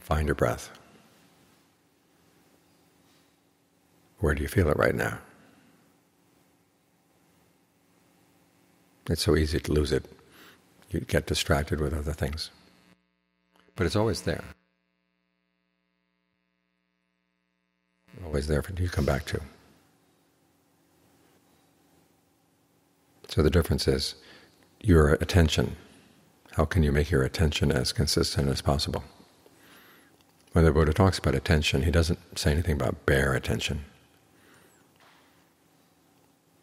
Find your breath. Where do you feel it right now? It's so easy to lose it. You get distracted with other things. But it's always there. Always there for you to come back to. So the difference is your attention. How can you make your attention as consistent as possible? When the Buddha talks about attention, he doesn't say anything about bare attention.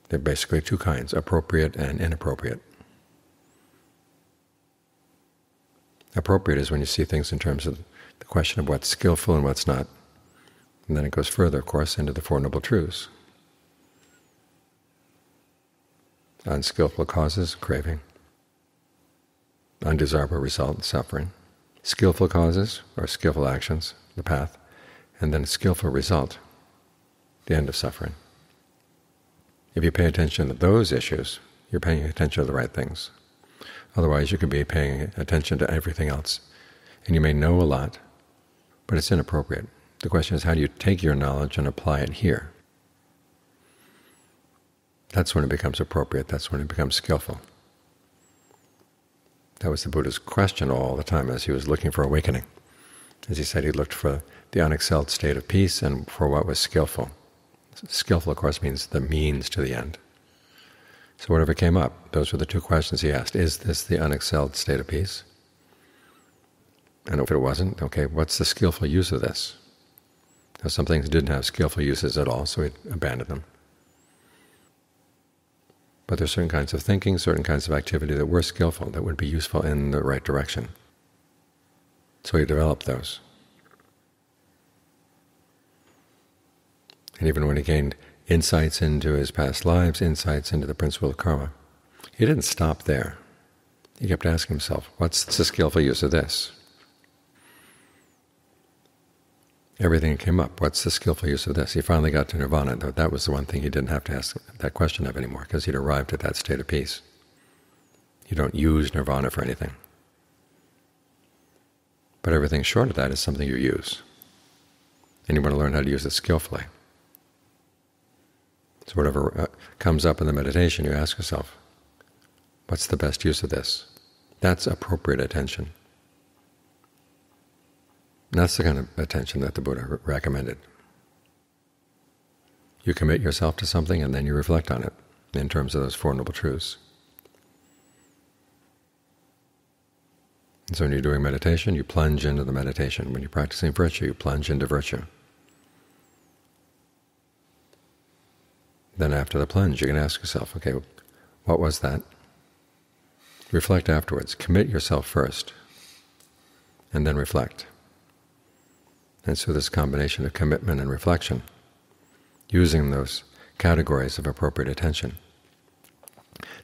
There are basically two kinds, appropriate and inappropriate. Appropriate is when you see things in terms of the question of what's skillful and what's not. And then it goes further, of course, into the Four Noble Truths. Unskillful causes, craving. Undesirable result, suffering. Skillful causes, or skillful actions, the path. And then a skillful result, the end of suffering. If you pay attention to those issues, you're paying attention to the right things. Otherwise, you could be paying attention to everything else. And you may know a lot, but it's inappropriate. The question is, how do you take your knowledge and apply it here? That's when it becomes appropriate. That's when it becomes skillful. That was the Buddha's question all the time as he was looking for awakening. As he said, he looked for the unexcelled state of peace and for what was skillful. Skillful, of course, means the means to the end. So whatever came up, those were the two questions he asked. Is this the unexcelled state of peace? And if it wasn't, okay, what's the skillful use of this? Now, some things didn't have skillful uses at all, so he abandoned them. But there are certain kinds of thinking, certain kinds of activity that were skillful, that would be useful in the right direction. So he developed those. And even when he gained insights into his past lives, insights into the principle of karma, he didn't stop there. He kept asking himself, what's the skillful use of this? Everything came up, what's the skillful use of this? He finally got to nirvana, though that was the one thing he didn't have to ask that question of anymore, because he'd arrived at that state of peace. You don't use nirvana for anything. But everything short of that is something you use. And you want to learn how to use it skillfully. So whatever comes up in the meditation, you ask yourself, what's the best use of this? That's appropriate attention. And that's the kind of attention that the Buddha recommended. You commit yourself to something and then you reflect on it in terms of those Four Noble Truths. And so when you're doing meditation, you plunge into the meditation. When you're practicing virtue, you plunge into virtue. Then after the plunge, you can ask yourself, okay, what was that? Reflect afterwards. Commit yourself first, and then reflect. And so this combination of commitment and reflection, using those categories of appropriate attention,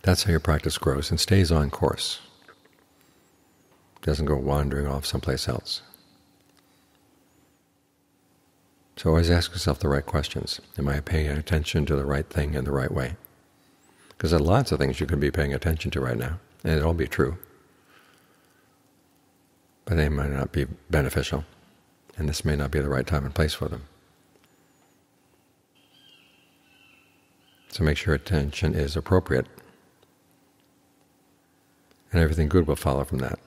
that's how your practice grows and stays on course. It doesn't go wandering off someplace else. So always ask yourself the right questions. Am I paying attention to the right thing in the right way? Because there are lots of things you could be paying attention to right now, and it'll all be true. But they might not be beneficial, and this may not be the right time and place for them. So make sure attention is appropriate, and everything good will follow from that.